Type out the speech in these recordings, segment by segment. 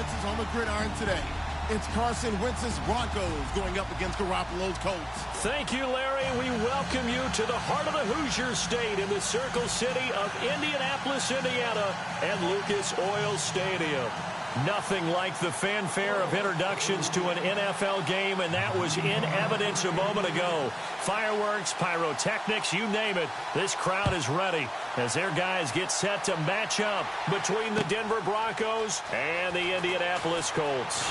offenses on the gridiron today. It's Carson Wentz's Broncos going up against Garoppolo's Colts. Thank you, Larry. We welcome you to the heart of the Hoosier State in the Circle City of Indianapolis, Indiana, and Lucas Oil Stadium. Nothing like the fanfare of introductions to an NFL game, and that was in evidence a moment ago. Fireworks, pyrotechnics, you name it. This crowd is ready as their guys get set to match up between the Denver Broncos and the Indianapolis Colts.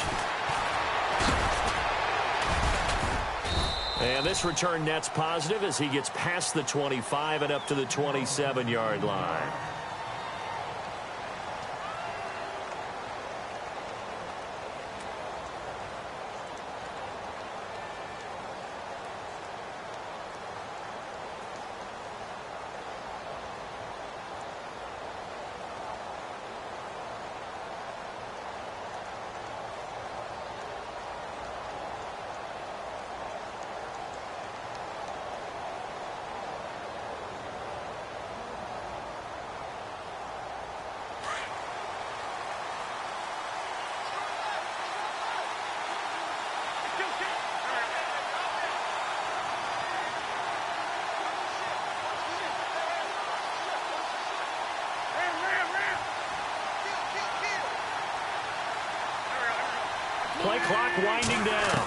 And this return net's positive as he gets past the 25 and up to the 27-yard line. Play clock winding down.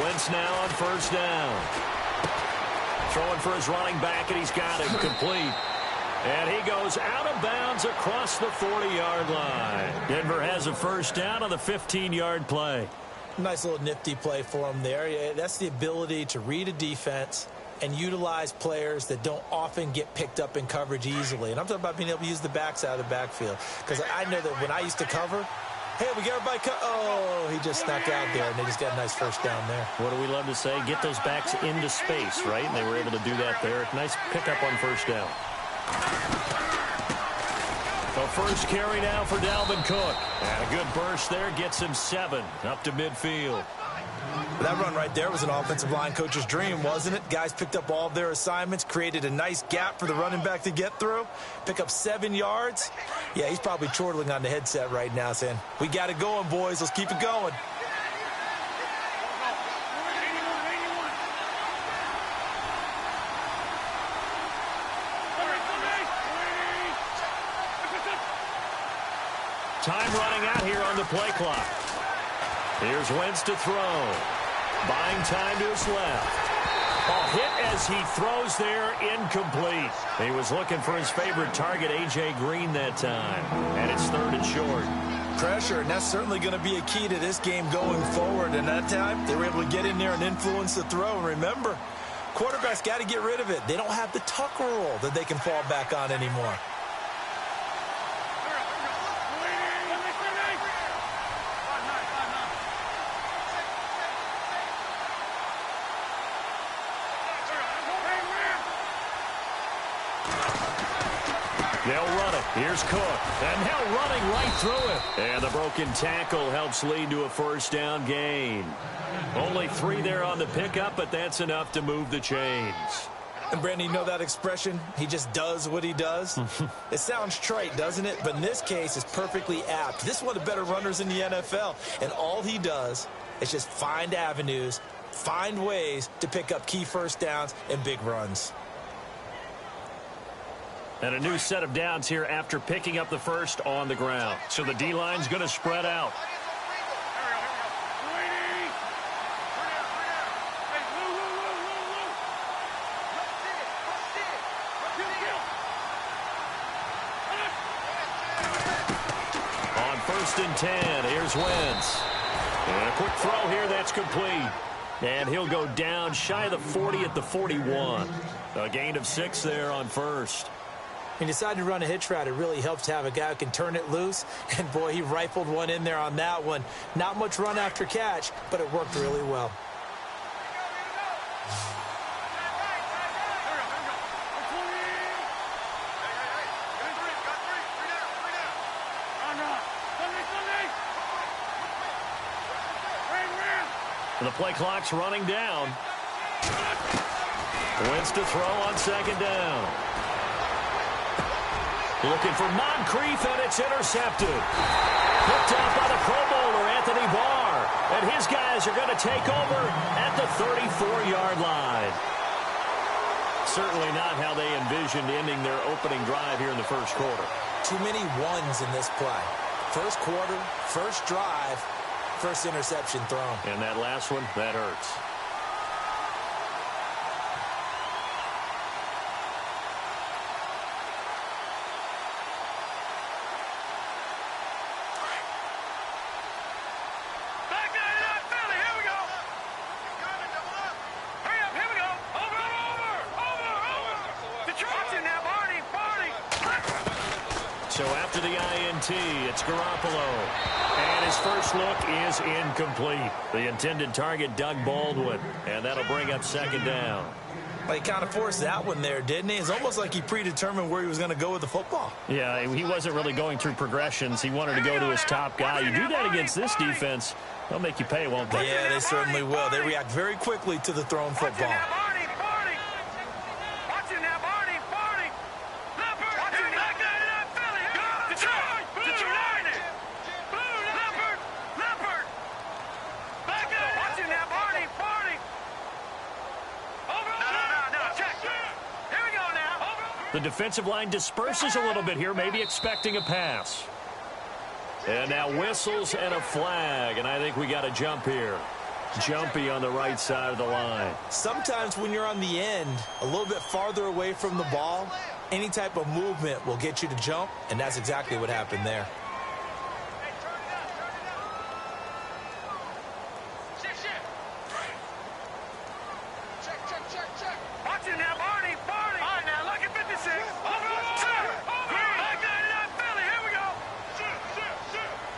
Wentz now on first down. Throwing for his running back, and he's got it complete. And he goes out of bounds across the 40-yard line. Denver has a first down on the 15-yard play. Nice little nifty play for him there. Yeah, that's the ability to read a defense and utilize players that don't often get picked up in coverage easily. And I'm talking about being able to use the backs out of the backfield. Because I know that when I used to cover, hey, we get everybody oh, he just snuck out there, and they just got a nice first down there. What do we love to say? Get those backs into space, right? And they were able to do that there. Nice pickup on first down. The first carry now for Dalvin Cook. And a good burst there gets him 7 up to midfield. That run right there was an offensive line coach's dream, wasn't it? Guys picked up all of their assignments, created a nice gap for the running back to get through, pick up 7 yards. Yeah, he's probably chortling on the headset right now saying, we got it going, boys. Let's keep it going. Time running out here on the play clock. Here's Wentz to throw. Buying time to his left. A hit as he throws there, incomplete. He was looking for his favorite target, A.J. Green, that time. And it's 3rd and short. Pressure, and that's certainly going to be a key to this game going forward. And that time, they were able to get in there and influence the throw. And remember, quarterbacks got to get rid of it. They don't have the tuck rule that they can fall back on anymore. They'll run it. Here's Cook. And now running right through it. And the broken tackle helps lead to a first down gain. Only 3 there on the pickup, but that's enough to move the chains. And, Brandon, you know that expression? He just does what he does? It sounds trite, doesn't it? But in this case, it's perfectly apt. This is one of the better runners in the NFL. And all he does is just find avenues, find ways to pick up key first downs and big runs. And a new set of downs here after picking up the first on the ground. So the D-line's going to spread out. On 1st and 10, here's Wentz. And a quick throw here, that's complete. And he'll go down shy of the 40 at the 41. A gain of 6 there on first. He decided to run a hitch route. It really helps to have a guy who can turn it loose. And, boy, he rifled one in there on that one. Not much run after catch, but it worked really well. And the play clock's running down. Wentz to throw on 2nd down. Looking for Moncrief, and it's intercepted. Picked off take over at the 34-yard line. Certainly not how they envisioned ending their opening drive here in the first quarter. Too many ones in this play. First quarter, first drive, first interception thrown. And that last one, that hurts. So after the INT, it's Garoppolo. And his first look is incomplete. The intended target, Doug Baldwin. And that'll bring up second down. Well, he kind of forced that one there, didn't he? It's almost like he predetermined where he was going to go with the football. Yeah, he wasn't really going through progressions. He wanted to go to his top guy. You do that against this defense, they'll make you pay, won't they? Yeah, they certainly will. They react very quickly to the thrown football. The defensive line disperses a little bit here, maybe expecting a pass. And now whistles and a flag, and I think we got a jump here. Jumpy on the right side of the line. Sometimes when you're on the end, a little bit farther away from the ball, any type of movement will get you to jump, and that's exactly what happened there.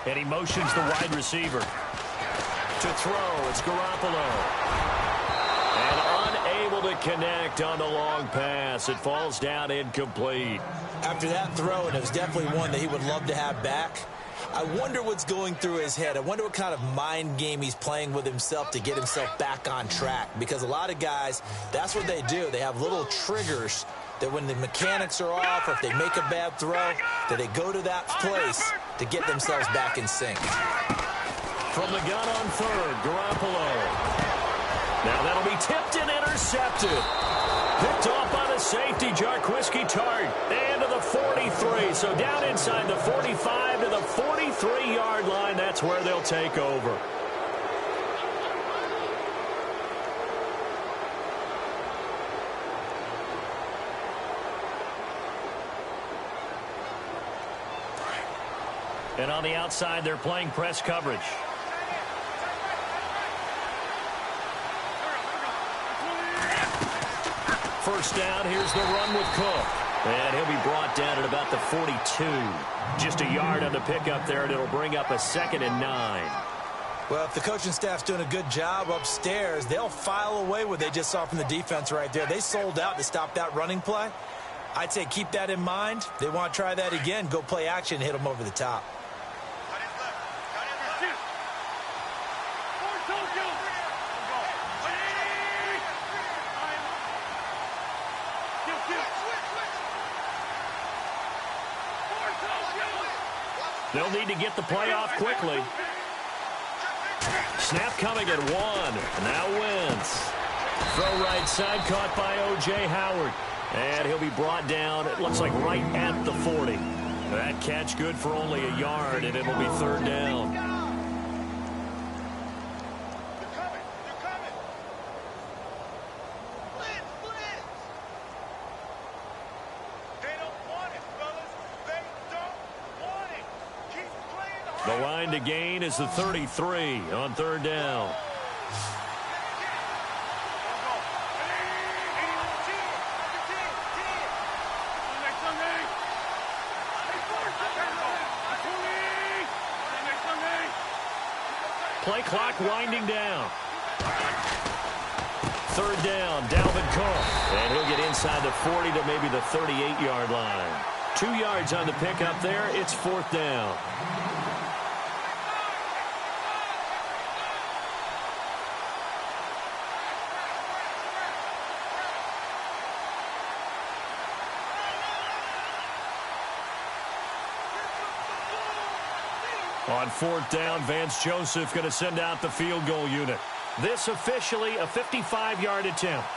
And he motions the wide receiver. To throw, it's Garoppolo. And unable to connect on the long pass. It falls down incomplete. After that throw, and it was definitely one that he would love to have back, I wonder what's going through his head. I wonder what kind of mind game he's playing with himself to get himself back on track. Because a lot of guys, that's what they do. They have little triggers that when the mechanics are off or if they make a bad throw, that they go to that place to get themselves back in sync. From the gun on third, Garoppolo. Now that'll be tipped and intercepted. Picked off by the safety, Jarquiski Tart. And to the 43. So down inside the 45 to the 43-yard line. That's where they'll take over. And on the outside, they're playing press coverage. First down, here's the run with Cook. And he'll be brought down at about the 42. Just a yard on the pickup there, and it'll bring up a 2nd and 9. Well, if the coaching staff's doing a good job upstairs, they'll file away what they just saw from the defense right there. They sold out to stop that running play. I'd say keep that in mind. They want to try that again, go play action, hit them over the top. They'll need to get the play off quickly. Snap coming at 1. Now Wentz. Throw right side caught by O.J. Howard. And he'll be brought down, it looks like right at the 40. That catch good for only a yard, and it'll be 3rd down. The line to gain is the 33 on 3rd down. Play clock winding down. 3rd down, Dalvin Cook. And he'll get inside the 40 to maybe the 38-yard line. 2 yards on the pickup there. It's 4th down. On 4th down, Vance Joseph going to send out the field goal unit. This officially a 55-yard attempt.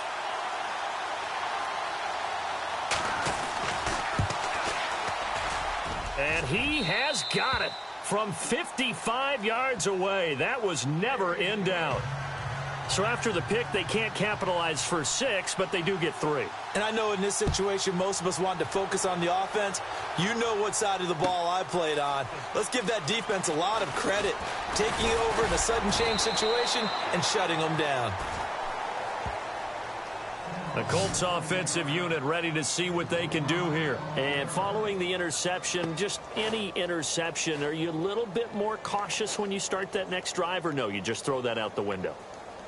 And he has got it from 55 yards away. That was never in doubt. So after the pick, they can't capitalize for 6, but they do get 3. And I know in this situation, most of us wanted to focus on the offense. You know what side of the ball I played on. Let's give that defense a lot of credit, taking over in a sudden change situation and shutting them down. The Colts offensive unit ready to see what they can do here. And following the interception, just any interception, are you a little bit more cautious when you start that next drive, or no, you just throw that out the window?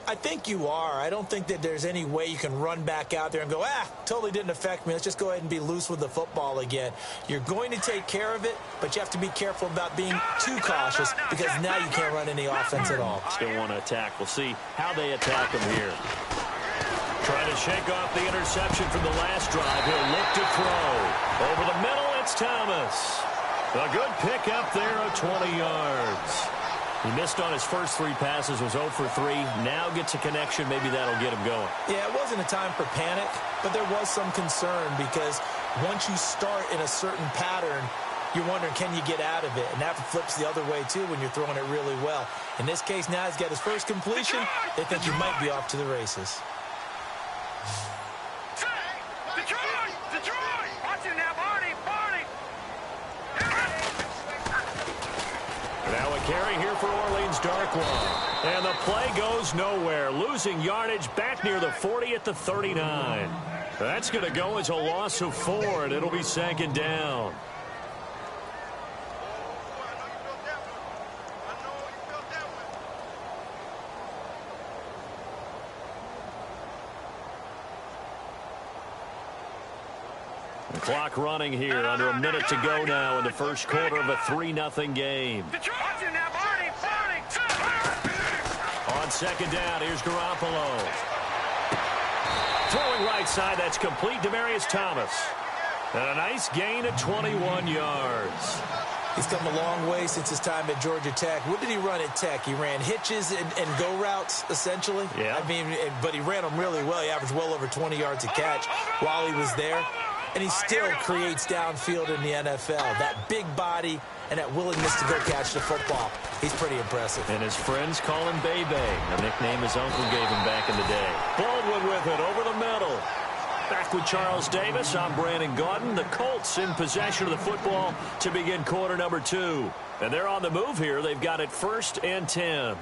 I think you are. I don't think that there's any way you can run back out there and go, totally didn't affect me. Let's just go ahead and be loose with the football again. You're going to take care of it, but you have to be careful about being too cautious because now you can't run any offense at all. Still want to attack. We'll see how they attack them here. Trying to shake off the interception from the last drive. He'll look to throw. Over the middle, it's Thomas. A good pick up there of 20 yards. He missed on his first 3 passes, was 0 for 3. Now gets a connection. Maybe that'll get him going. Yeah, it wasn't a time for panic, but there was some concern because once you start in a certain pattern, you're wondering, can you get out of it? And that flips the other way, too, when you're throwing it really well. In this case, now he's got his first completion. They think he might be off to the races. Now a carry here for Orleans Darkwa. And the play goes nowhere. Losing yardage back near the 40 at the 39. That's going to go as a loss of 4, and it'll be 2nd down. The clock running here, under a minute to go now in the first quarter of a 3-0 game. On 2nd down, here's Garoppolo. Throwing right side, that's complete. Demaryius Thomas. And a nice gain of 21 yards. He's come a long way since his time at Georgia Tech. What did he run at Tech? He ran hitches and go routes, essentially. Yeah. I mean, but he ran them really well. He averaged well over 20 yards a catch while he was there. And he still creates downfield in the NFL. That big body and that willingness to go catch the football. He's pretty impressive. And his friends call him Bebe, a nickname his uncle gave him back in the day. Baldwin with it over the middle. Back with Charles Davis. I'm Brandon Gaudin. The Colts in possession of the football to begin quarter number 2. And they're on the move here. They've got it 1st and 10.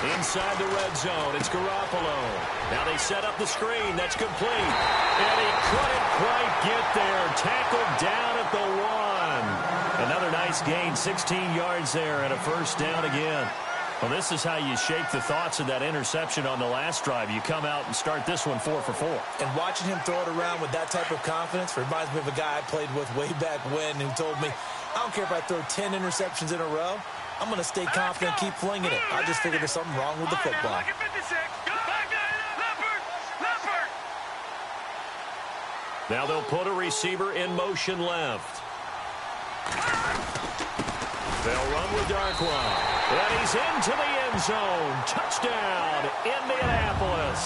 Inside the red zone, it's Garoppolo. Now they set up the screen. That's complete. And he couldn't quite get there. Tackled down at the 1. Another nice gain, 16 yards there, and a 1st down again. Well, this is how you shape the thoughts of that interception on the last drive. You come out and start this one 4 for 4. And watching him throw it around with that type of confidence reminds me of a guy I played with way back when who told me, I don't care if I throw 10 interceptions in a row. I'm going to stay confident and keep flinging it. I just figured there's something wrong with the football. Now they'll put a receiver in motion left. They'll run with Darkwa. And he's into the end zone. Touchdown, Indianapolis.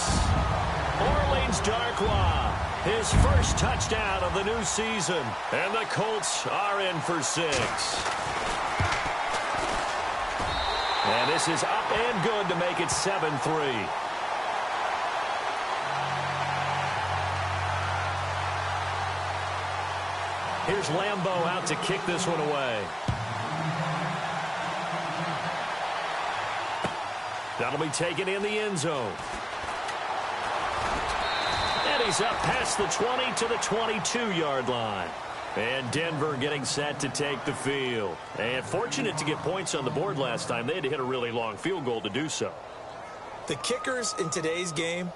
Orleans Darkwa, his first touchdown of the new season. And the Colts are in for 6. And this is up and good to make it 7-3. Here's Lambeau out to kick this one away. That'll be taken in the end zone. And he's He's up past the 20 to the 22-yard line. And Denver getting set to take the field. And fortunate to get points on the board last time. They had to hit a really long field goal to do so. The kickers in today's game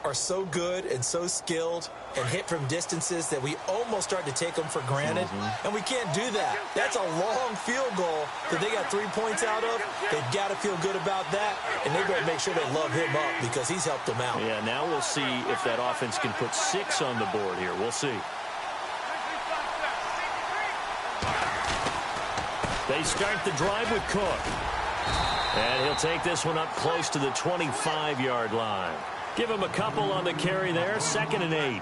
are so good and so skilled and hit from distances that we almost start to take them for granted. And we can't do that. That's a long field goal that they got 3 points out of. They've got to feel good about that, and they better make sure they love him up because he's helped them out. Yeah, now we'll see if that offense can put 6 on the board here. We'll see. They start the drive with Cook. And he'll take this one up close to the 25-yard line. Give him a couple on the carry there, 2nd and 8.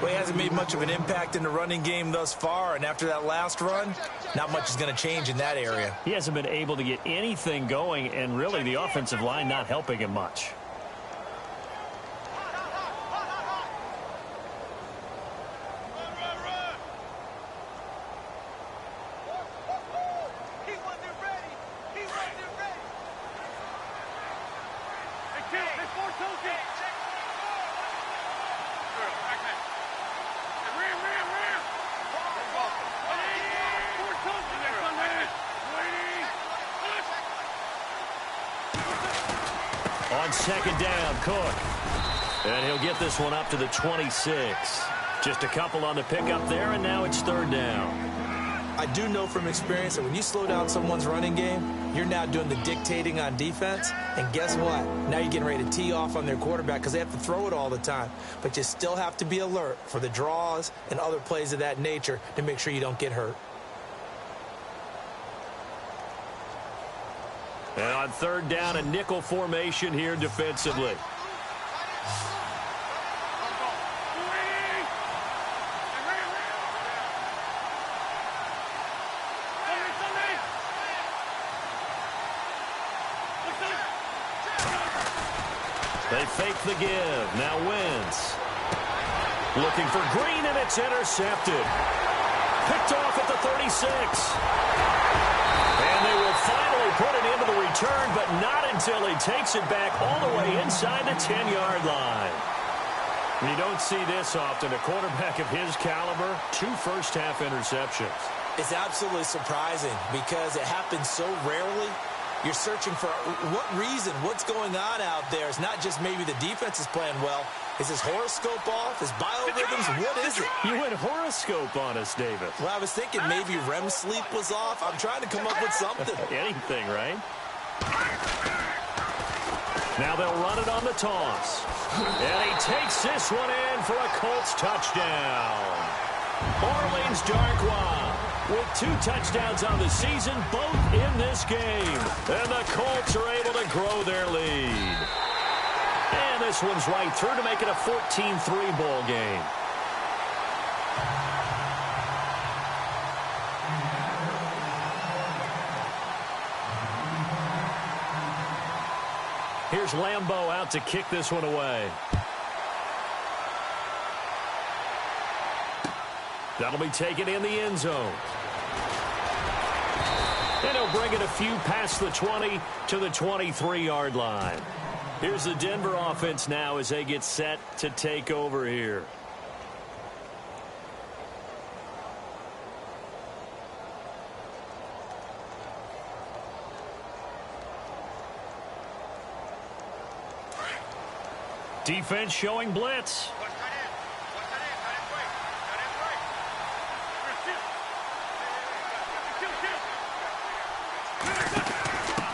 Well, he hasn't made much of an impact in the running game thus far, and after that last run, not much is going to change in that area. He hasn't been able to get anything going, and really the offensive line not helping him much. On 2nd down, Cook. And he'll get this one up to the 26. Just a couple on the pickup there, and now it's 3rd down. I do know from experience that when you slow down someone's running game, you're now doing the dictating on defense. And guess what? Now you're getting ready to tee off on their quarterback because they have to throw it all the time. But you still have to be alert for the draws and other plays of that nature to make sure you don't get hurt. And on 3rd down, a nickel formation here defensively. They fake the give. Now Wentz. Looking for Green, and it's intercepted. Picked off at the 36. And they will finally put it into the return, but not until he takes it back all the way inside the 10-yard line. You don't see this often. A quarterback of his caliber, 2 first-half interceptions. It's absolutely surprising because it happens so rarely. You're searching for what reason, what's going on out there. It's not just maybe the defense is playing well. Is his horoscope off? His biorhythms? What is it? You went horoscope on us, David. Well, I was thinking maybe REM sleep was off. I'm trying to come up with something. Anything, right? Now they'll run it on the toss. And he takes this one in for a Colts touchdown. Orleans Darkwa with 2 touchdowns on the season, both in this game. And the Colts are able to grow their lead. And this one's right through to make it a 14-3 ball game. Here's Lambeau out to kick this one away. That'll be taken in the end zone. And he'll bring it a few past the 20 to the 23-yard line. Here's the Denver offense now as they get set to take over here. Defense showing blitz.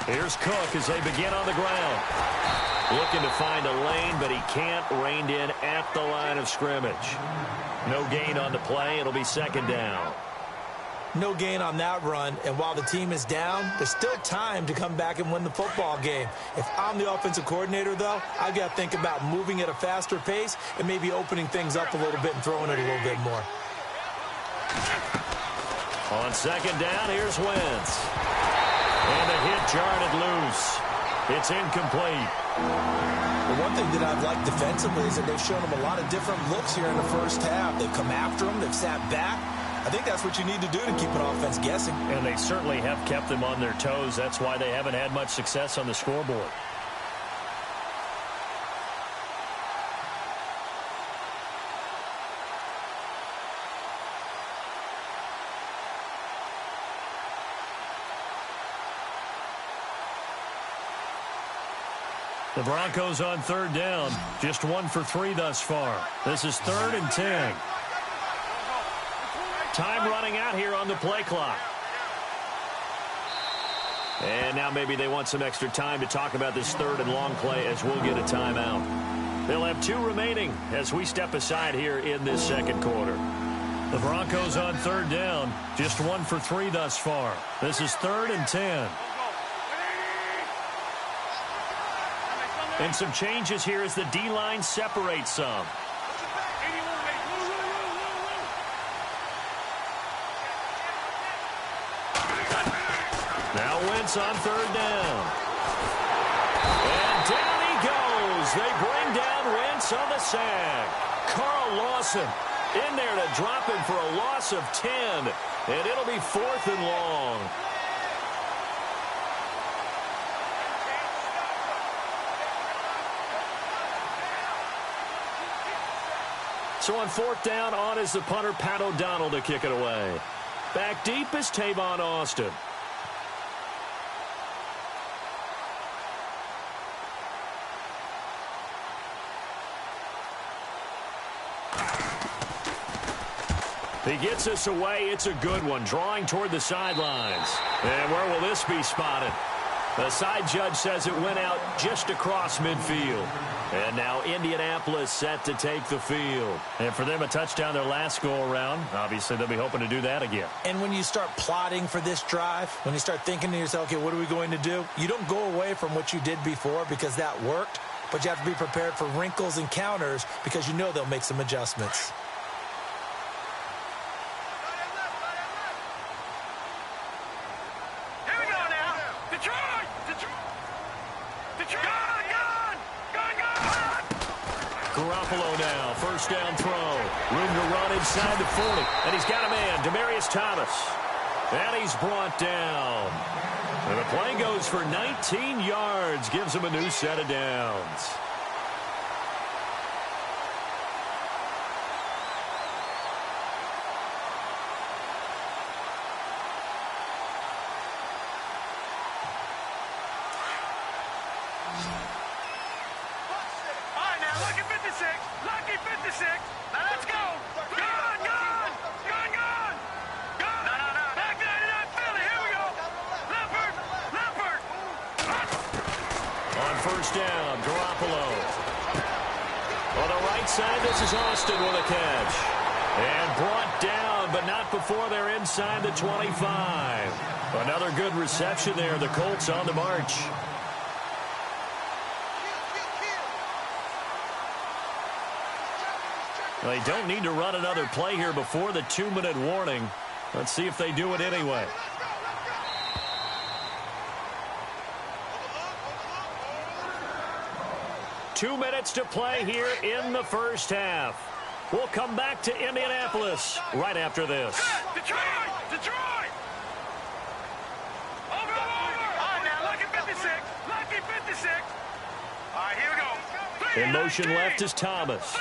Here's Cook as they begin on the ground. Looking to find a lane, but he can't. Reined in at the line of scrimmage. No gain on the play. It'll be 2nd down. No gain on that run, and while the team is down, there's still time to come back and win the football game. If I'm the offensive coordinator, though, I've got to think about moving at a faster pace and maybe opening things up a little bit and throwing it a little bit more. On 2nd down, here's Wentz. And the hit jarred it loose. It's incomplete. The one thing that I've liked defensively is that they've shown them a lot of different looks here in the first half. They've come after them. They've sat back. I think that's what you need to do to keep an offense guessing. And they certainly have kept them on their toes. That's why they haven't had much success on the scoreboard. The Broncos on third down. Just 1 for 3 thus far. This is 3rd and 10. Time running out here on the play clock. And now maybe they want some extra time to talk about this 3rd and long play as we'll get a timeout. They'll have 2 remaining as we step aside here in this second quarter. The Broncos on third down. Just 1 for 3 thus far. This is 3rd and 10. And some changes here as the D-line separates some. Now Wentz on third down. And down he goes. They bring down Wentz on the sack. Carl Lawson in there to drop him for a loss of 10. And it'll be 4th and long. So on 4th down, on is the punter, Pat O'Donnell, to kick it away. Back deep is Tavon Austin. He gets us away. It's a good one, drawing toward the sidelines. And where will this be spotted? The side judge says it went out just across midfield. And now Indianapolis set to take the field. And for them, a touchdown their last go-around. Obviously, they'll be hoping to do that again. And when you start plotting for this drive, when you start thinking to yourself, okay, what are we going to do? You don't go away from what you did before because that worked, but you have to be prepared for wrinkles and counters because you know they'll make some adjustments. Garoppolo now, first down throw. Room to run inside the 40. And he's got a man, Demaryius Thomas. And he's brought down. And the play goes for 19 yards. Gives him a new set of downs. First down, Garoppolo. On the right side, this is Austin with a catch. And brought down, but not before they're inside the 25. Another good reception there. The Colts on the march. They don't need to run another play here before the 2-minute warning. Let's see if they do it anyway. Two minutes to play here in the first half. We'll come back to Indianapolis right after this. Detroit! Detroit! Over! All right, now, lucky 56. Lucky 56. All right, here we go. In motion left is Thomas.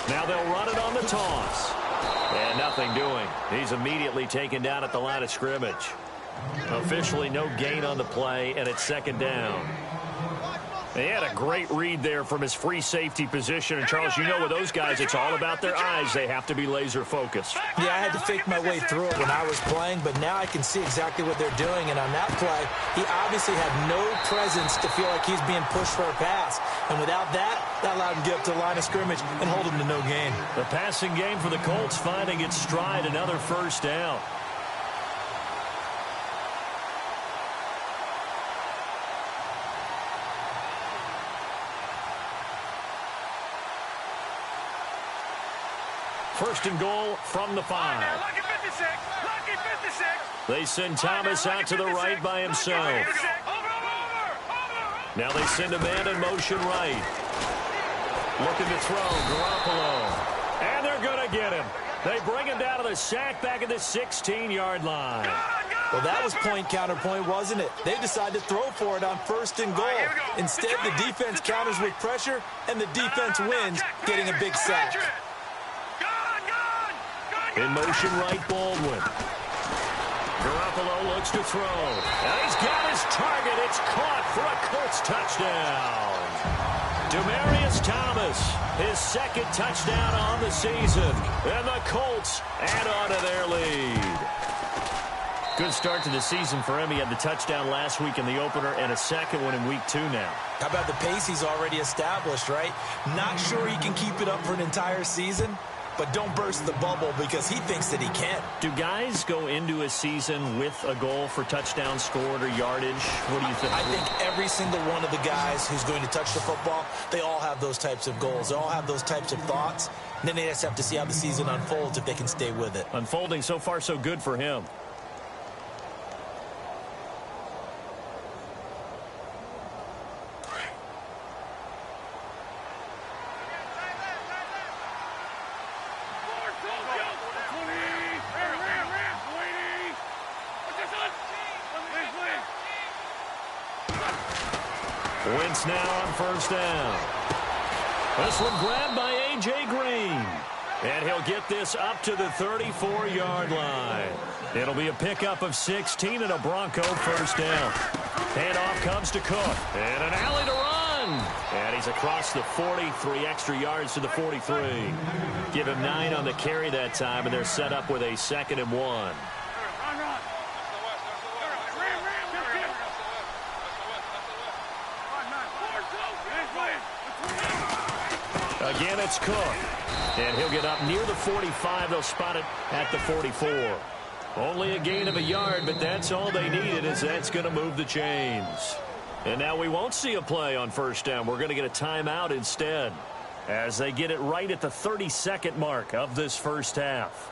Now they'll run it on the toss. And nothing doing. He's immediately taken down at the line of scrimmage. Officially no gain on the play, and it's second down. He had a great read there from his free safety position. And, Charles, you know with those guys, it's all about their eyes. They have to be laser focused. Yeah, I had to fake my way through it when I was playing, but now I can see exactly what they're doing. And on that play, he obviously had no presence to feel like he's being pushed for a pass. And without that, that allowed him to get up to the line of scrimmage and hold him to no gain. The passing game for the Colts finding its stride, another first down. First and goal from the 5. Lucky 56. Lucky 56. They send Thomas out to the right by himself. Now they send a man in motion right. Looking to throw, Garoppolo. And they're going to get him. They bring him down to the sack back at the 16-yard line. Well, that was point counterpoint, wasn't it? They decided to throw for it on first and goal. Instead, the defense counters with pressure, and the defense wins, getting a big sack. In motion right, Baldwin. Garoppolo looks to throw. And he's got his target. It's caught for a Colts touchdown. Demaryius Thomas, his second touchdown on the season. And the Colts add on to their lead. Good start to the season for him. He had the touchdown last week in the opener and a second one in week 2 now. How about the pace he's already established, right? Not sure he can keep it up for an entire season, but don't burst the bubble because he thinks that he can. Do guys go into a season with a goal for touchdown scored or yardage? What do you think? I think every single one of the guys who's going to touch the football, they all have those types of goals. They all have those types of thoughts. And then they just have to see how the season unfolds if they can stay with it. Unfolding so far so good for him. Wentz now on first down. This one grabbed by A.J. Green. And he'll get this up to the 34-yard line. It'll be a pickup of 16 and a Bronco first down. Handoff comes to Cook. And an alley to run. And he's across the 43 extra yards to the 43. Give him 9 on the carry that time, and they're set up with a 2nd and 1. Again, it's Cook. And he'll get up near the 45. They'll spot it at the 44. Only a gain of a yard, but that's all they needed, as that's going to move the chains. And now we won't see a play on first down. We're going to get a timeout instead, as they get it right at the 32nd mark of this first half.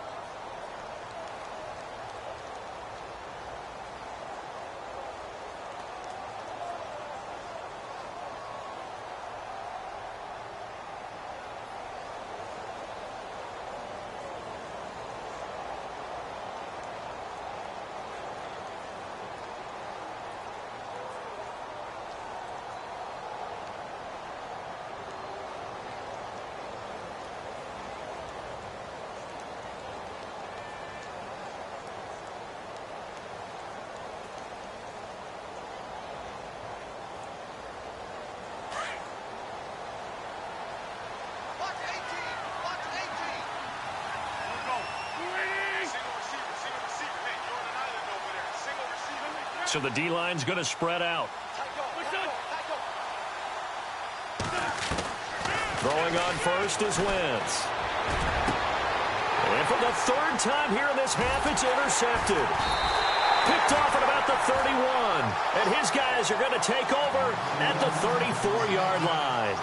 So the D-line's going to spread out. Throwing on first is Wentz. And for the 3rd time here in this half, it's intercepted. Picked off at about the 31. And his guys are going to take over at the 34-yard line.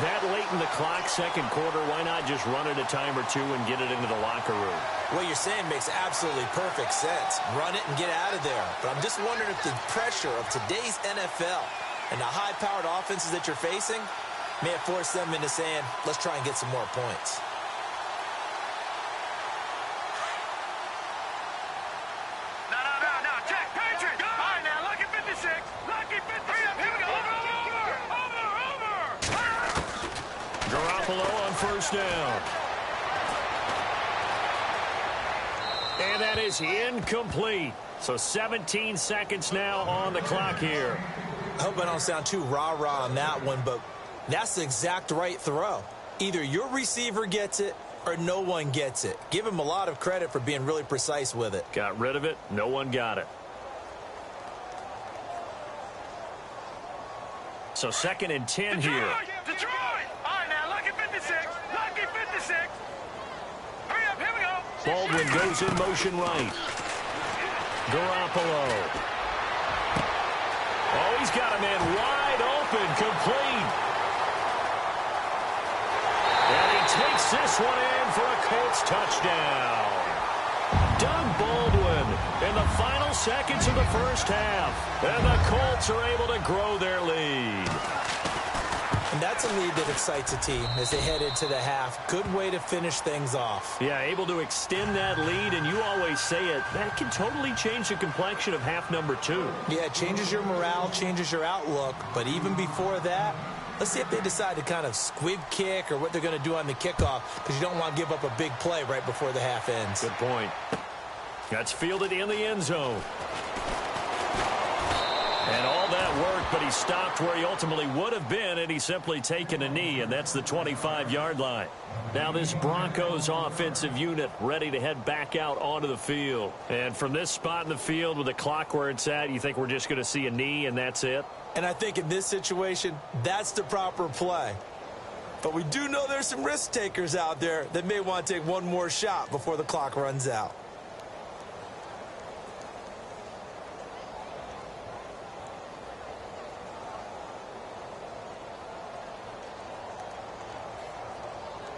That late in the clock, second quarter, why not just run it a time or two and get it into the locker room? What you're saying makes absolutely perfect sense. Run it and get out of there. But I'm just wondering if the pressure of today's NFL and the high-powered offenses that you're facing may have forced them into saying, let's try and get some more points. No, Jack, Patrick! All right, now, lucky 56. Lucky 56. Here we go. Over. Garoppolo on first down. And that is incomplete. So 17 seconds now on the clock here. I hope I don't sound too rah-rah on that one, but that's the exact right throw. Either your receiver gets it or no one gets it. Give him a lot of credit for being really precise with it. Got rid of it. No one got it. So 2nd and 10 here. Detroit! All right, now, lucky 56. Lucky 56. Hurry up, here we go. Baldwin goes in motion right. Garoppolo. Oh, he's got a man wide open, complete. And he takes this one in for a Colts touchdown. Doug Baldwin in the final seconds of the first half. And the Colts are able to grow their lead. And that's a lead that excites a team as they head into the half. Good way to finish things off. Yeah, able to extend that lead, and you always say it, that can totally change the complexion of half number 2. Yeah, it changes your morale, changes your outlook. But even before that, let's see if they decide to kind of squib kick or what they're going to do on the kickoff, because you don't want to give up a big play right before the half ends. Good point. That's fielded in the end zone. And all that work, but he stopped where he ultimately would have been, and he's simply taken a knee, and that's the 25-yard line. Now this Broncos offensive unit ready to head back out onto the field. And from this spot in the field with the clock where it's at, you think we're just going to see a knee and that's it? And I think in this situation, that's the proper play. But we do know there's some risk takers out there that may want to take one more shot before the clock runs out.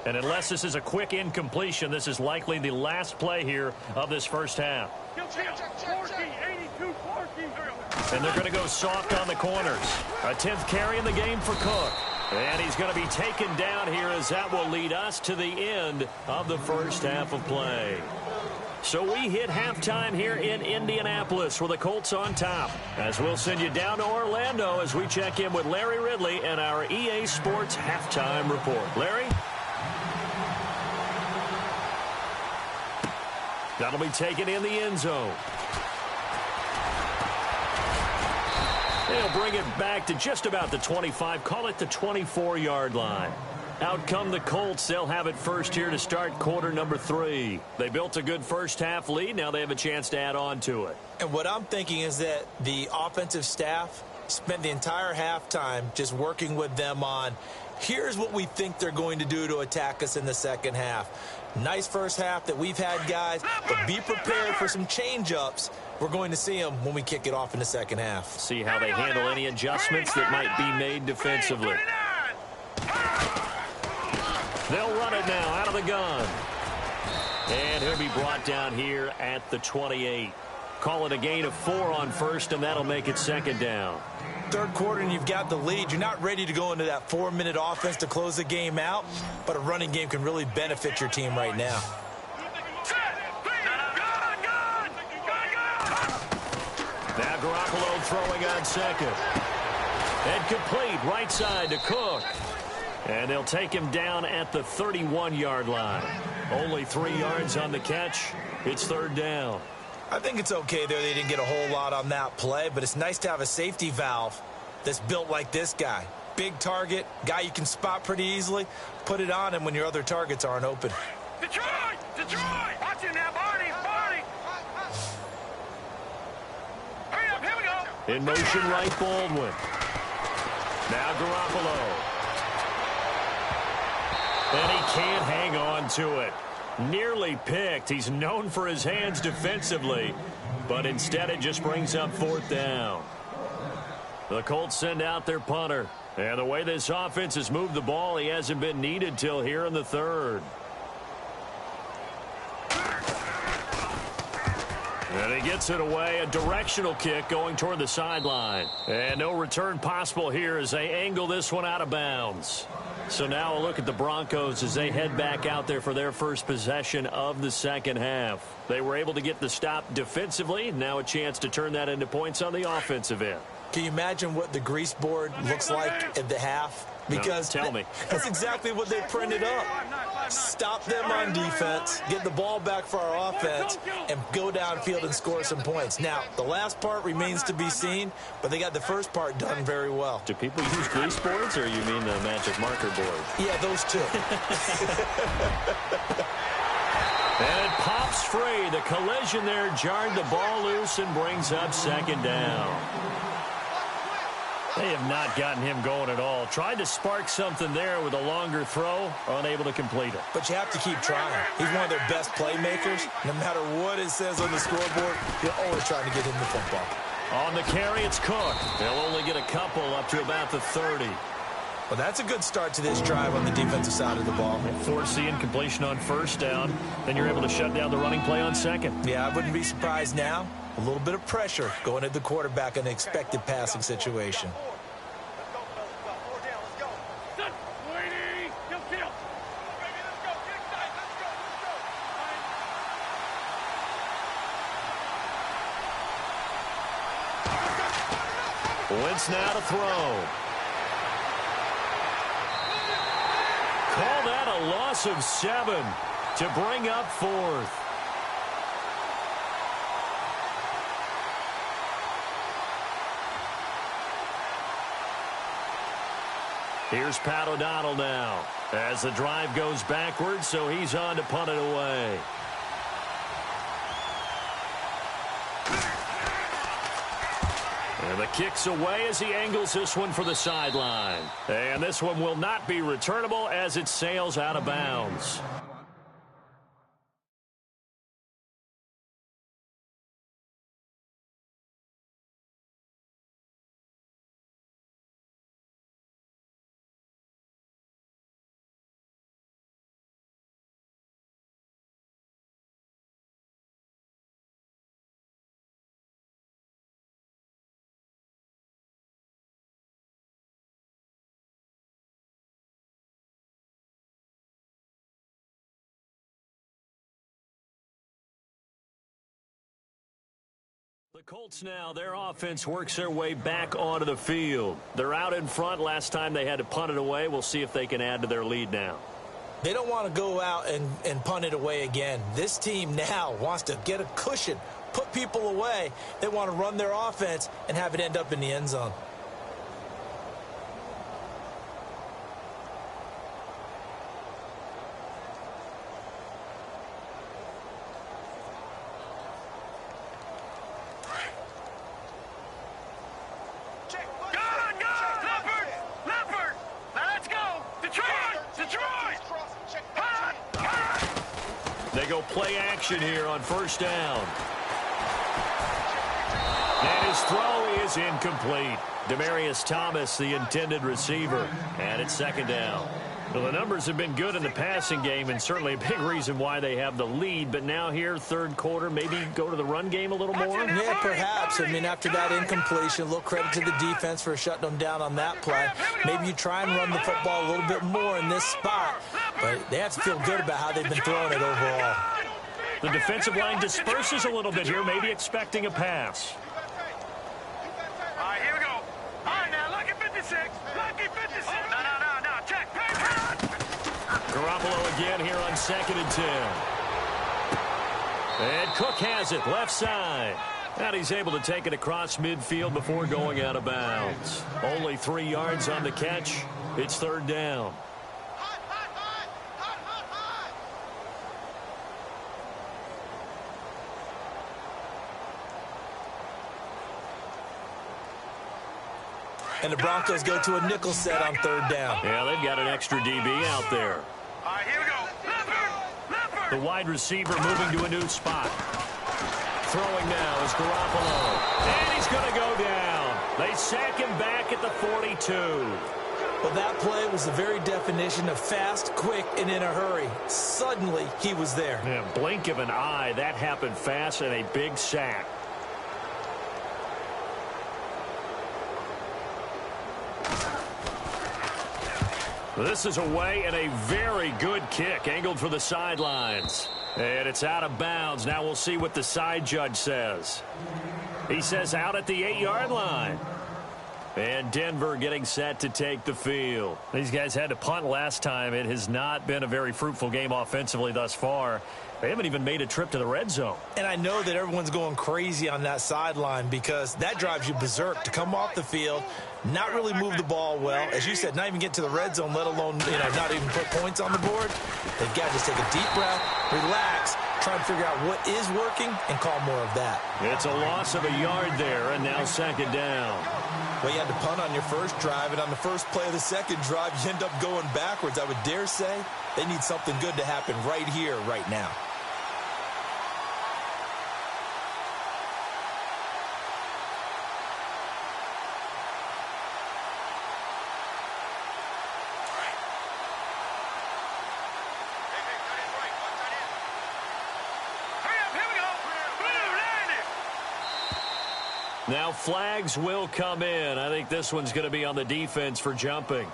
And unless this is a quick incompletion, this is likely the last play here of this first half. And they're going to go soft on the corners. A 10th carry in the game for Cook. And he's going to be taken down here as that will lead us to the end of the first half of play. So we hit halftime here in Indianapolis with the Colts on top. As we'll send you down to Orlando as we check in with Larry Ridley and our EA Sports halftime report. Larry? That'll be taken in the end zone. They'll bring it back to just about the 25, call it the 24-yard line. Out come the Colts. They'll have it first here to start quarter number 3. They built a good first half lead. Now they have a chance to add on to it. And what I'm thinking is that the offensive staff spent the entire halftime just working with them on, here's what we think they're going to do to attack us in the second half. Nice first half that we've had, guys, but be prepared for some change-ups. We're going to see them when we kick it off in the second half. See how they handle any adjustments that might be made defensively. They'll run it now out of the gun. And he'll be brought down here at the 28. Call it a gain of 4 on first, and that'll make it second down. Third quarter and you've got the lead. You're not ready to go into that 4-minute offense to close the game out, but a running game can really benefit your team right now. Now Garoppolo throwing on second. And complete right side to Cook. And they'll take him down at the 31-yard line. Only 3 yards on the catch. It's third down. I think it's okay there. They didn't get a whole lot on that play, but it's nice to have a safety valve that's built like this guy. Big target, guy you can spot pretty easily. Put it on him when your other targets aren't open. Detroit! Detroit! Watch it now, Barney! Barney! Hurry up, here we go! In motion right, Baldwin. Now Garoppolo. And he can't hang on to it. Nearly picked. He's known for his hands defensively, but instead it just brings up fourth down. The Colts send out their punter. And the way this offense has moved the ball, he hasn't been needed till here in the third. And he gets it away, a directional kick going toward the sideline. And no return possible here as they angle this one out of bounds. So now a look at the Broncos as they head back out there for their first possession of the second half. They were able to get the stop defensively. Now a chance to turn that into points on the offensive end. Can you imagine what the grease board looks like at the half? Because no, tell me. That's exactly what they printed up. Stop them on defense, get the ball back for our offense, and go downfield and score some points. Now, the last part remains to be seen, but they got the first part done very well. Do people use grease boards, or you mean the magic marker board? Yeah, those two. And it pops free. The collision there jarred the ball loose and brings up second down. They have not gotten him going at all. Tried to spark something there with a longer throw, unable to complete it. But you have to keep trying. He's one of their best playmakers. No matter what it says on the scoreboard, you're always trying to get him the football. On the carry, it's Cook. They'll only get a couple up to about the 30. Well, that's a good start to this drive on the defensive side of the ball. Force the incompletion on first down. Then you're able to shut down the running play on second. Yeah, I wouldn't be surprised now. A little bit of pressure going at the quarterback in an expected passing situation. Wentz now to throw. Call that a loss of 7 to bring up fourth. Here's Pat O'Donnell now as the drive goes backwards, so he's on to punt it away. And the kick's away as he angles this one for the sideline. And this one will not be returnable as it sails out of bounds. The Colts now, their offense works their way back onto the field. They're out in front. Last time they had to punt it away. We'll see if they can add to their lead now. They don't want to go out and punt it away again. This team now wants to get a cushion, put people away. They want to run their offense and have it end up in the end zone. They go play action here on first down. And his throw is incomplete. Demaryius Thomas, the intended receiver. And it's second down. Well, the numbers have been good in the passing game, and certainly a big reason why they have the lead. But now here, third quarter, maybe go to the run game a little more? Yeah, perhaps. I mean, after that incompletion, a little credit to the defense for shutting them down on that play. Maybe you try and run the football a little bit more in this spot. But they have to feel good about how they've been throwing it overall. The defensive line disperses a little bit here, maybe expecting a pass. All right, here we go. All right, now, lucky 56. Lucky 56. No. Check. Garoppolo again here on 2nd and 10. And Cook has it, left side. And he's able to take it across midfield before going out of bounds. Only 3 yards on the catch. It's third down. And the Broncos go to a nickel set on third down. Yeah, they've got an extra DB out there. All right, here we go. The wide receiver moving to a new spot. Throwing now is Garoppolo. And he's going to go down. They sack him back at the 42. Well, that play was the very definition of fast, quick, and in a hurry. Suddenly, he was there. Yeah, blink of an eye. That happened fast and a big sack. This is away and a very good kick angled for the sidelines. And it's out of bounds. Now we'll see what the side judge says. He says out at the 8-yard line. And Denver getting set to take the field. These guys had to punt last time. It has not been a very fruitful game offensively thus far. They haven't even made a trip to the red zone. And I know that everyone's going crazy on that sideline because that drives you berserk to come off the field, not really move the ball well. As you said, not even get to the red zone, let alone, not even put points on the board. They've got to just take a deep breath, relax, try and figure out what is working and call more of that. It's a loss of a yard there, and now second down. Well, you had to punt on your first drive, and on the first play of the second drive, you end up going backwards. I would dare say they need something good to happen right here, right now. Now flags will come in. I think this one's going to be on the defense for jumping.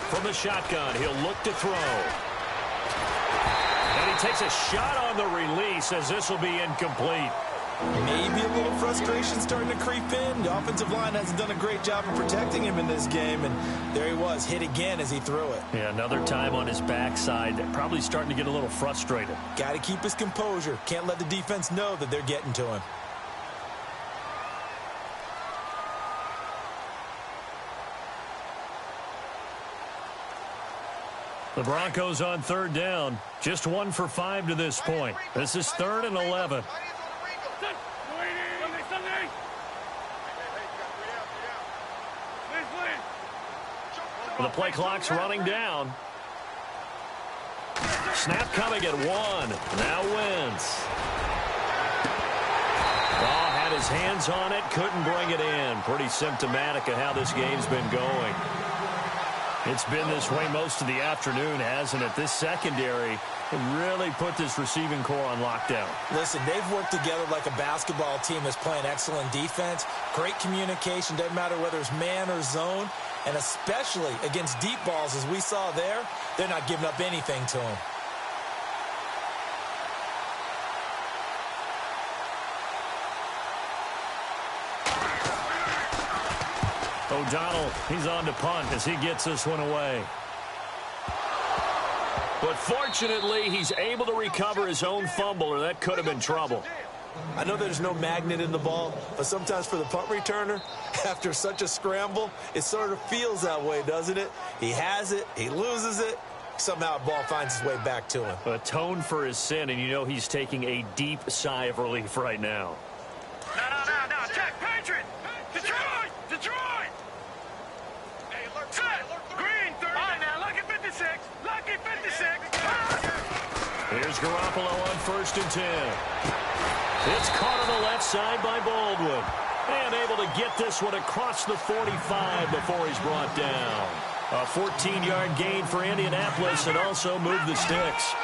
From the shotgun, he'll look to throw. takes a shot on the release as this will be incomplete. Maybe a little frustration starting to creep in. The offensive line hasn't done a great job of protecting him in this game, and there he was, hit again as he threw it. Yeah, another time on his backside, probably starting to get a little frustrated. Got to keep his composure. Can't let the defense know that they're getting to him. The Broncos on third down. Just 1 for 5 to this point. This is 3rd and 11. The play clock's running down. Snap coming at 1. Now Wentz. Oh, had his hands on it, couldn't bring it in. Pretty symptomatic of how this game's been going. It's been this way most of the afternoon, hasn't it? This secondary really put this receiving core on lockdown. Listen, they've worked together like a basketball team that's playing excellent defense. Great communication, doesn't matter whether it's man or zone. And especially against deep balls, as we saw there, they're not giving up anything to him. O'Donnell, he's on to punt as he gets this one away. But fortunately, he's able to recover his own fumble, or that could have been trouble. I know there's no magnet in the ball, but sometimes for the punt returner, after such a scramble, it sort of feels that way, doesn't it? He has it, he loses it, somehow the ball finds its way back to him. Atone for his sin, and you know he's taking a deep sigh of relief right now. No, check, Patriot! Detroit! Set! Green, 30. All right, now, lucky 56. Lucky 56. Here's Garoppolo on 1st and 10. It's caught on the left side by Baldwin. And able to get this one across the 45 before he's brought down. A 14-yard gain for Indianapolis and also moved the sticks.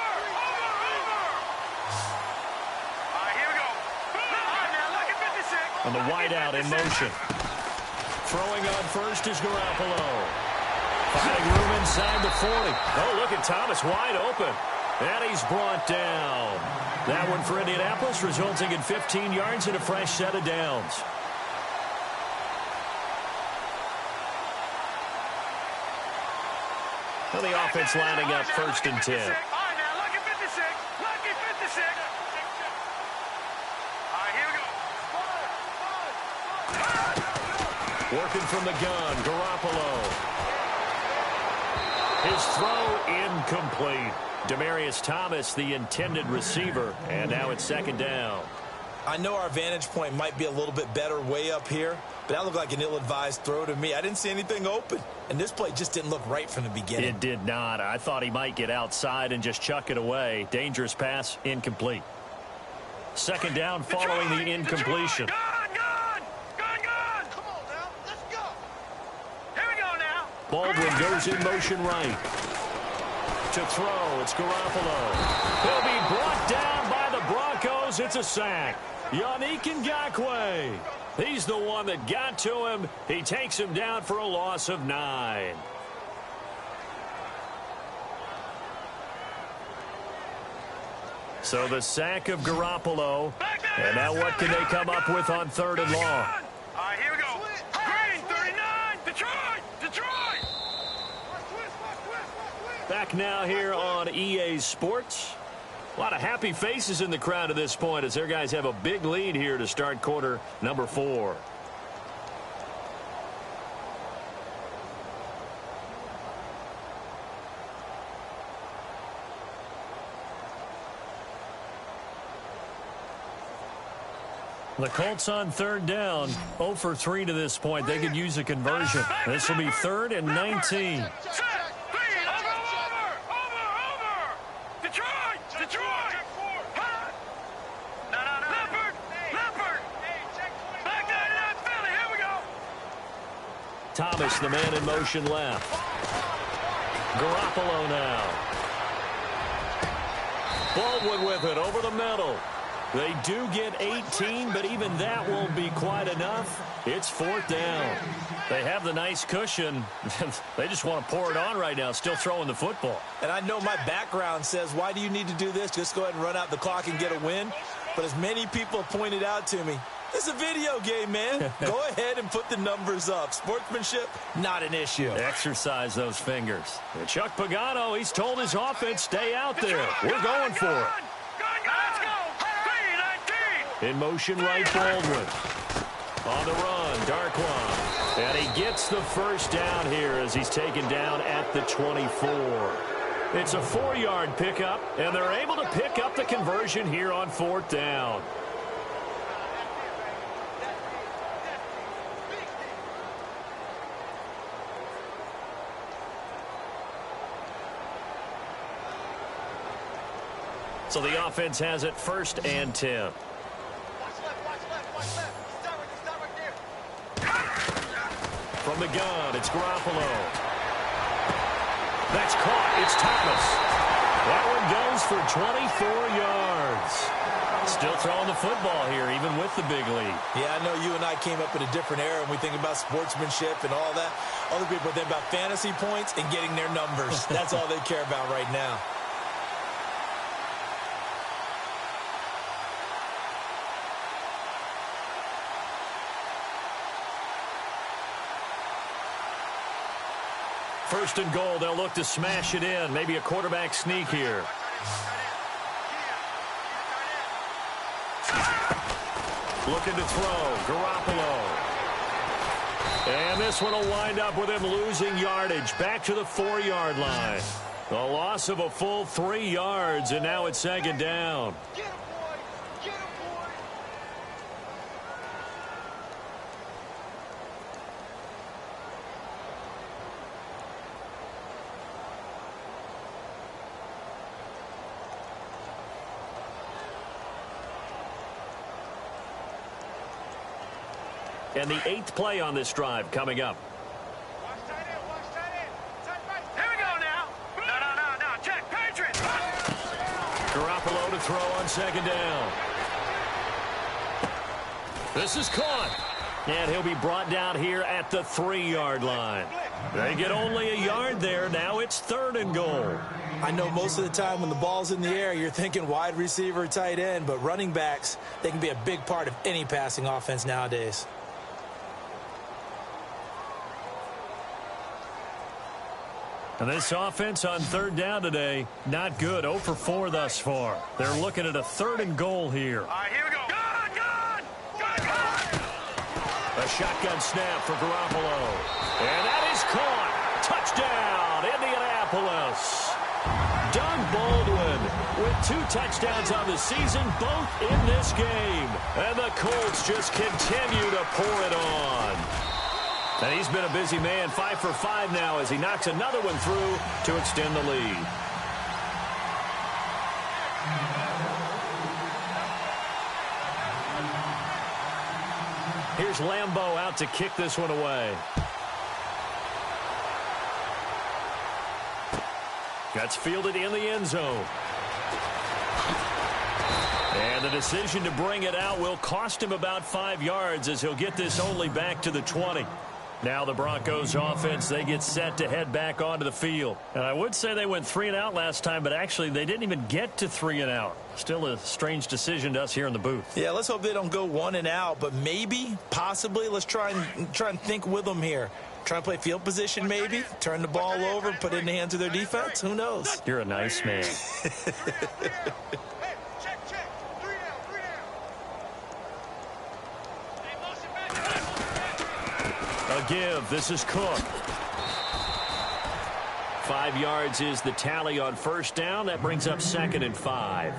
All right, here we go. All right, now, lucky 56. And the wideout in motion. Throwing on 1st is Garoppolo. Finding room inside the 40. Oh, look at Thomas wide open. And he's brought down. That one for Indianapolis, resulting in 15 yards and a fresh set of downs. Well, the offense lining up 1st and 10. All right, now, lucky 56. Lucky 56. All right, here we go. Working from the gun, Garoppolo. His throw incomplete. Demaryius Thomas, the intended receiver, and now it's 2nd down. I know our vantage point might be a little bit better way up here, but that looked like an ill-advised throw to me. I didn't see anything open, and this play just didn't look right from the beginning. It did not. I thought he might get outside and just chuck it away. Dangerous pass, incomplete. 2nd down following the incompletion. Gone! Come on now, let's go. Here we go now. Baldwin goes in motion right. To throw, it's Garoppolo. He'll be brought down by the Broncos. It's a sack. Yannick Ngakoue. He's the one that got to him. He takes him down for a loss of 9. So the sack of Garoppolo. And now what can they come up with on 3rd and long? All right, here we go. Green, 39. Detroit. Back now here on EA Sports. A lot of happy faces in the crowd at this point as their guys have a big lead here to start quarter number 4. The Colts on 3rd down, 0 for 3 to this point. They could use a conversion. This will be 3rd and 19. Thomas, the man in motion left. Garoppolo now. Baldwin with it over the middle. They do get 18, but even that won't be quite enough. It's 4th down. They have the nice cushion. They just want to pour it on right now, still throwing the football. And I know my background says, why do you need to do this? Just go ahead and run out the clock and get a win. But as many people pointed out to me, it's a video game, man. Go ahead and put the numbers up. Sportsmanship, not an issue. Exercise those fingers. And Chuck Pagano, he's told his offense, stay out there. We're going for it. Let's go. In motion, right Baldwin. On the run, Darkwan. And he gets the first down here as he's taken down at the 24. It's a 4-yard pickup, and they're able to pick up the conversion here on 4th down. So the offense has it 1st and 10. From the gun, it's Garoppolo. That's caught. It's Thomas. That one goes for 24 yards. Still throwing the football here, even with the big lead. Yeah, I know you and I came up in a different era when we think about sportsmanship and all that. Other people think about fantasy points and getting their numbers. That's all they care about right now. First and goal, they'll look to smash it in. Maybe a quarterback sneak here. Looking to throw, Garoppolo. And this one will wind up with him losing yardage. Back to the 4-yard line. A loss of a full 3 yards, and now it's 2nd down. And the 8th play on this drive coming up. Here we go now. No. Check. Patriots. Garoppolo to throw on 2nd down. This is caught. And he'll be brought down here at the 3-yard line. They get only a yard there. Now it's 3rd and goal. I know most of the time when the ball's in the air, you're thinking wide receiver, tight end, but running backs, they can be a big part of any passing offense nowadays. And this offense on 3rd down today, not good. 0 for 4 thus far. They're looking at a 3rd and goal here. All right, here we go. Gun! A shotgun snap for Garoppolo. And that is caught. Touchdown, Indianapolis. Doug Baldwin with 2 touchdowns on the season, both in this game. And the Colts just continue to pour it on. And he's been a busy man, 5 for 5 now as he knocks another one through to extend the lead. Here's Lambeau out to kick this one away. That's fielded in the end zone. And the decision to bring it out will cost him about 5 yards as he'll get this only back to the 20. Now the Broncos offense, they get set to head back onto the field. And I would say they went 3 and out last time, but actually they didn't even get to 3 and out. Still a strange decision to us here in the booth. Yeah, let's hope they don't go 1 and out, but maybe, possibly, let's try and think with them here. Try and play field position maybe, turn the ball over, put it in the hands of their defense. Who knows? You're a nice man. A give. This is Cook. 5 yards is the tally on 1st down. That brings up 2nd and 5.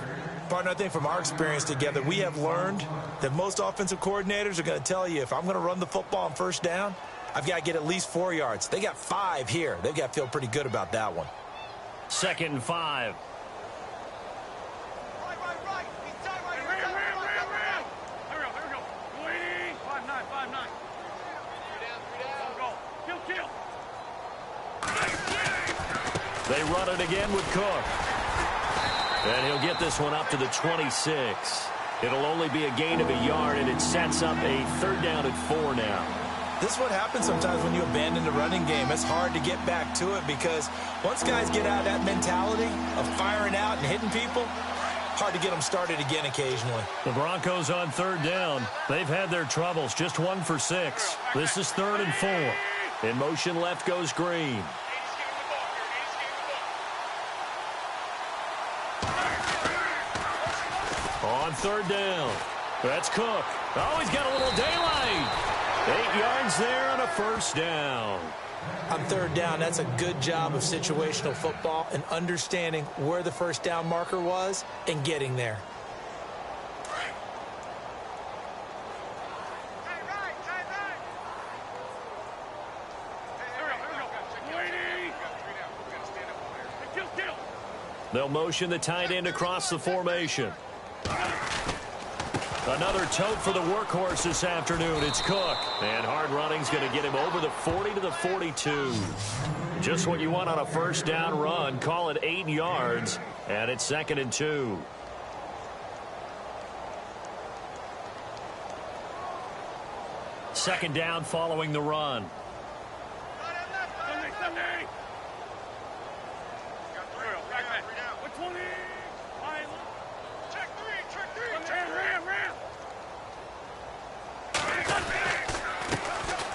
Partner, I think from our experience together, we have learned that most offensive coordinators are going to tell you, if I'm going to run the football on 1st down, I've got to get at least 4 yards. They got 5 here. They've got to feel pretty good about that one. 2nd and 5. They run it again with Cook. And he'll get this one up to the 26. It'll only be a gain of a yard, and it sets up a 3rd down and 4 now. This is what happens sometimes when you abandon the running game. It's hard to get back to it because once guys get out of that mentality of firing out and hitting people, hard to get them started again occasionally. The Broncos on 3rd down. They've had their troubles. Just 1 for 6. This is 3rd and 4. In motion left goes Green. On 3rd down. That's Cook. Oh, he's got a little daylight. 8 yards there on a 1st down. On 3rd down, that's a good job of situational football and understanding where the 1st down marker was and getting there. They'll motion the tight end across the formation. Another tote for the workhorse this afternoon. It's Cook. And hard running's going to get him over the 40 to the 42. Just what you want on a 1st down run. Call it 8 yards. And it's 2nd and 2. Second down following the run.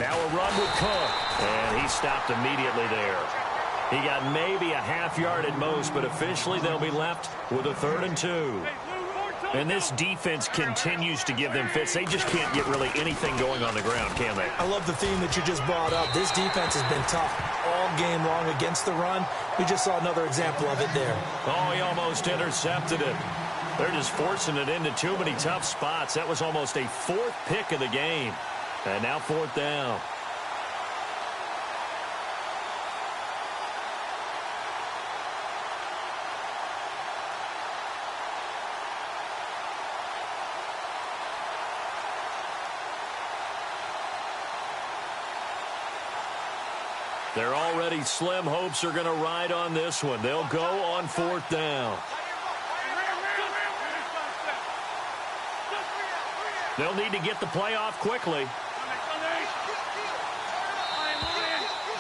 Now a run with Cook, and he stopped immediately there. He got maybe a half yard at most, but officially they'll be left with a 3rd and 2. And this defense continues to give them fits. They just can't get really anything going on the ground, can they? I love the theme that you just brought up. This defense has been tough all game long against the run. We just saw another example of it there. Oh, he almost intercepted it. They're just forcing it into too many tough spots. That was almost a 4th pick of the game. And now 4th down. Their already slim hopes are going to ride on this one. They'll go on 4th down. They'll need to get the play off quickly.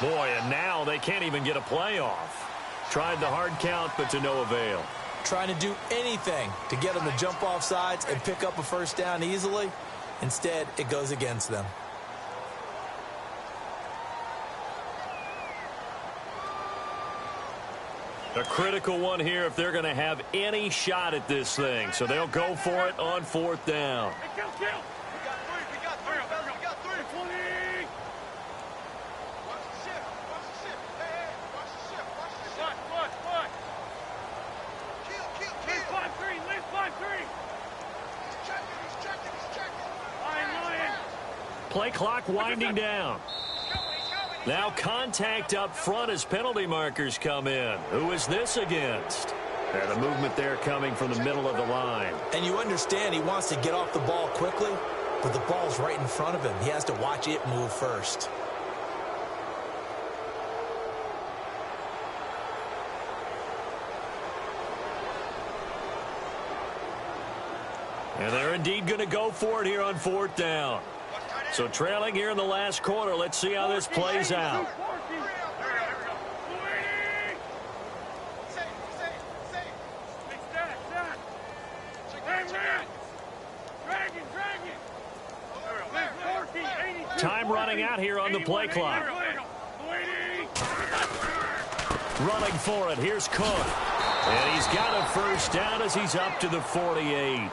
Boy, and now they can't even get a play off. Tried the hard count, but to no avail. Trying to do anything to get them to jump off sides and pick up a 1st down easily. Instead, it goes against them. A critical one here if they're going to have any shot at this thing. So they'll go for it on 4th down. Play clock winding down. Now contact up front as penalty markers come in. Who is this against? And the movement there coming from the middle of the line. And you understand he wants to get off the ball quickly, but the ball's right in front of him. He has to watch it move first. And they're indeed going to go for it here on 4th down. So trailing here in the last quarter. Let's see how this plays out. Time running out here on the play clock. Running for it. Here's Cook. And he's got a 1st down as he's up to the 48.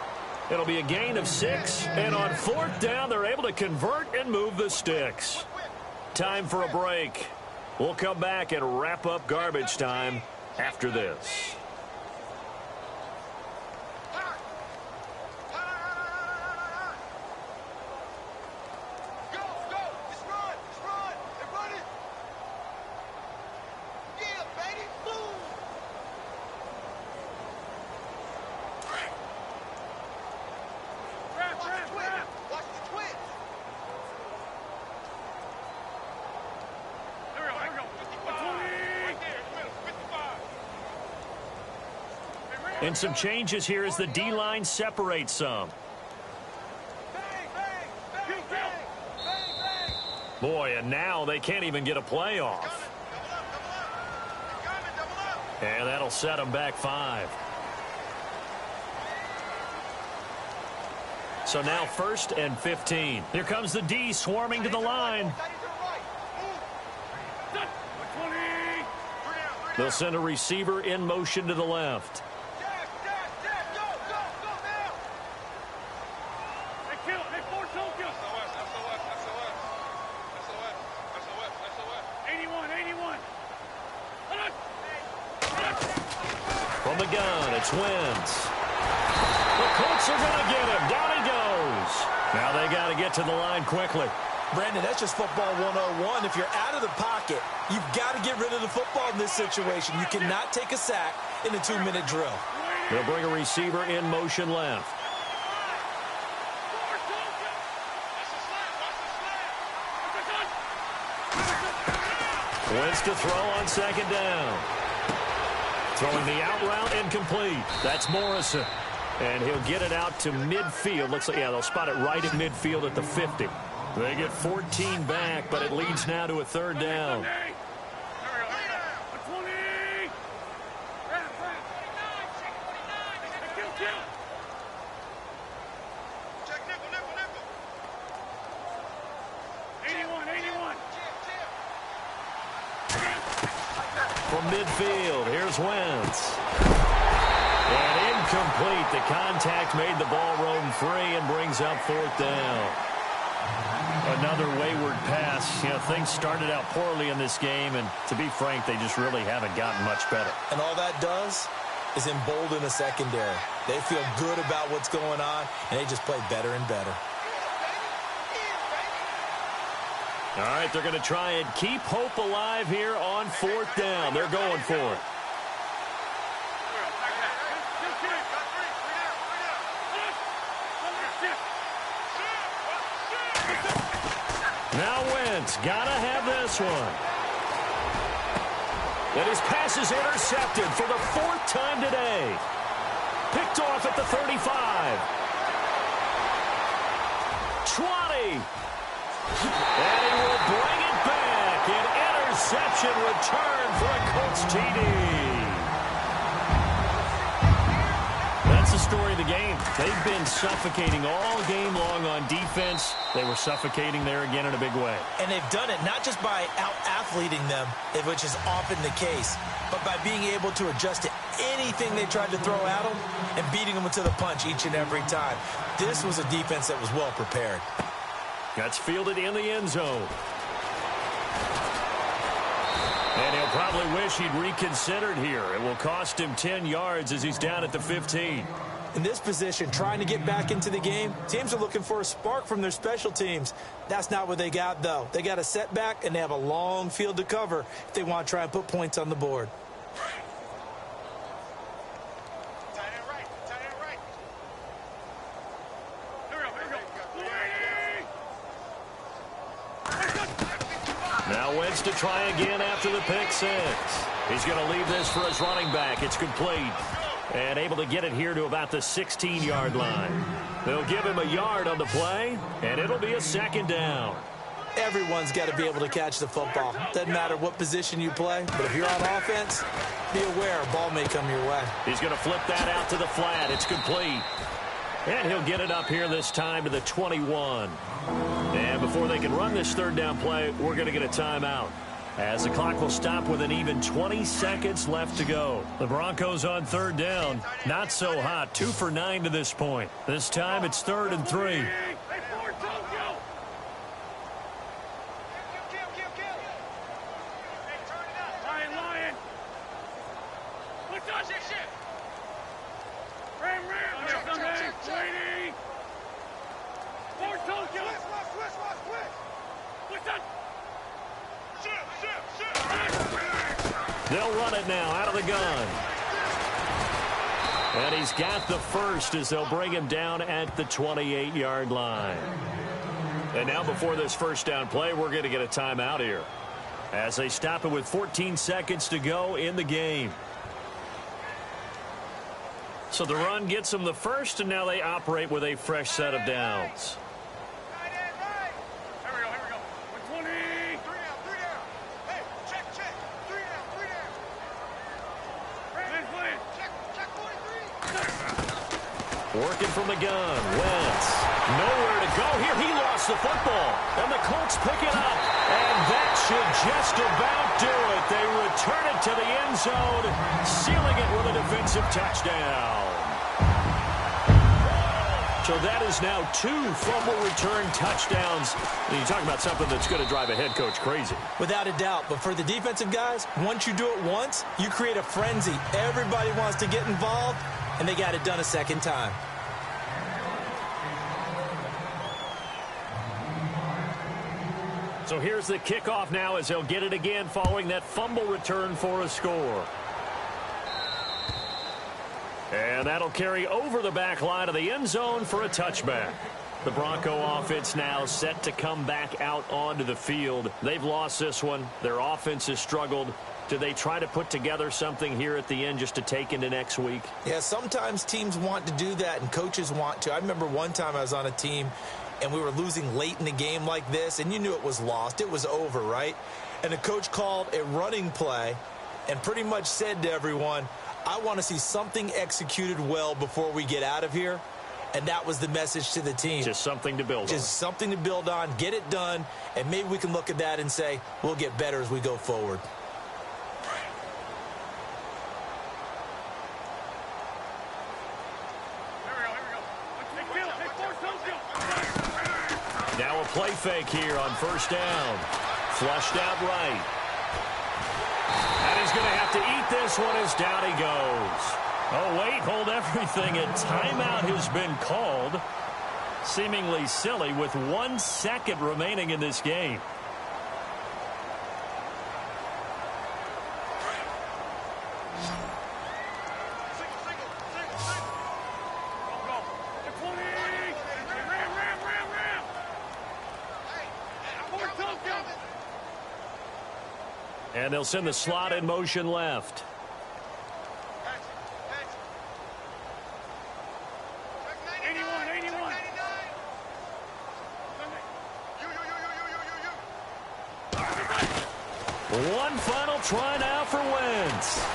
It'll be a gain of 6, and on 4th down, they're able to convert and move the sticks. Time for a break. We'll come back and wrap up garbage time after this. And some changes here as the D-line separates some. Boy, and now they can't even get a play off. And that'll set them back 5. So now 1st and 15. Here comes the D swarming to the line. They'll send a receiver in motion to the left. From the gun, it's Wentz. The Colts are going to get him. Down he goes. Now they got to get to the line quickly. Brandon, that's just football 101. If you're out of the pocket, you've got to get rid of the football in this situation. You cannot take a sack in a 2-minute drill. They'll bring a receiver in motion left. Wentz to throw on 2nd down. Throwing the out route incomplete. That's Morrison. And he'll get it out to midfield. Looks like, yeah, they'll spot it right at midfield at the 50. They get 14 back, but it leads now to a 3rd down. From midfield, here's Wentz. And incomplete. The contact made the ball roam free and brings up 4th down. Another wayward pass. You know, things started out poorly in this game, and to be frank, they just really haven't gotten much better. And all that does is embolden a secondary. They feel good about what's going on, and they just play better and better. All right, they're going to try and keep hope alive here on 4th down. They're going for it. Now Wentz, gotta have this one. And his pass is intercepted for the 4th time today. Picked off at the 35. 20. And he will bring it back. An interception return for a Colts TD. That's the story of the game. They've been suffocating all game long on defense. They were suffocating there again in a big way. And they've done it not just by out-athleting them, which is often the case, but by being able to adjust to anything they tried to throw at them and beating them to the punch each and every time. This was a defense that was well prepared. That's fielded in the end zone. And he'll probably wish he'd reconsidered here. It will cost him 10 yards as he's down at the 15. In this position, trying to get back into the game, teams are looking for a spark from their special teams. That's not what they got, though. They got a setback, and they have a long field to cover if they want to try and put points on the board. Now Wentz to try again after the pick 6. He's going to leave this for his running back. It's complete. And able to get it here to about the 16-yard line. They'll give him a yard on the play, and it'll be a 2nd down. Everyone's got to be able to catch the football. Doesn't matter what position you play, but if you're on offense, be aware a ball may come your way. He's going to flip that out to the flat. It's complete. And he'll get it up here this time to the 21. And before they can run this 3rd down play, we're going to get a timeout, as the clock will stop with an even 20 seconds left to go. The Broncos on 3rd down. Not so hot. 2 for 9 to this point. This time it's 3rd and 3. They'll run it now out of the gun. And he's got the first as they'll bring him down at the 28-yard line. And now before this 1st down play, we're going to get a timeout here, as they stop it with 14 seconds to go in the game. So the run gets them the first, and now they operate with a fresh set of downs. Here we go. 20. Working from the gun. Wentz. Nowhere to go here. He lost the football. And the Colts pick it up. And that should just about do it. They return it to the end zone, sealing it with a defensive touchdown. So that is now 2 fumble return touchdowns. And you talk about something that's going to drive a head coach crazy. Without a doubt. But for the defensive guys, once you do it once, you create a frenzy. Everybody wants to get involved, and they got it done a second time. So here's the kickoff now as they'll get it again following that fumble return for a score. And that'll carry over the back line of the end zone for a touchback. The Bronco offense now set to come back out onto the field. They've lost this one. Their offense has struggled. Do they try to put together something here at the end just to take into next week? Yeah, sometimes teams want to do that and coaches want to. I remember one time I was on a team and we were losing late in the game like this, and you knew it was lost. It was over, right? And the coach called a running play and pretty much said to everyone, I want to see something executed well before we get out of here. And that was the message to the team. Just something to build on. Just something to build on, get it done, and maybe we can look at that and say, we'll get better as we go forward. Now a play fake here on first down. Flushed out right. And he's going to have to eat this one as down he goes. Oh, wait, hold everything. A timeout has been called. Seemingly silly with 1 second remaining in this game. And they'll send the slot in motion left. One final try now for Wentz.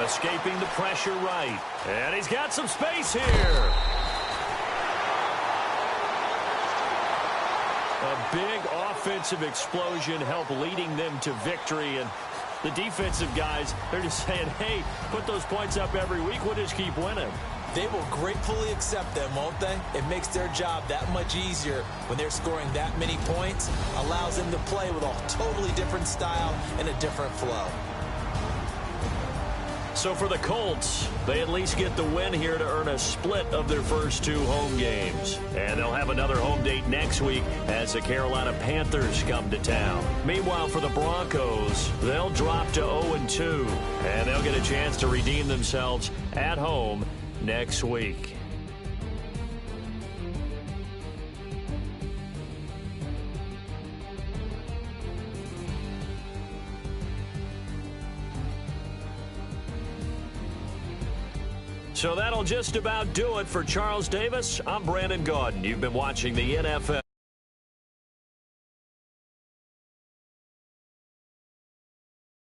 Escaping the pressure right. And he's got some space here. A big offensive explosion helped leading them to victory. And the defensive guys, they're just saying, hey, put those points up every week. We'll just keep winning. They will gratefully accept them, won't they? It makes their job that much easier when they're scoring that many points. Allows them to play with a totally different style and a different flow. So for the Colts, they at least get the win here to earn a split of their first 2 home games. And they'll have another home date next week as the Carolina Panthers come to town. Meanwhile, for the Broncos, they'll drop to 0-2. And they'll get a chance to redeem themselves at home next week. So that'll just about do it for Charles Davis. I'm Brandon Gaudin. You've been watching the NFL.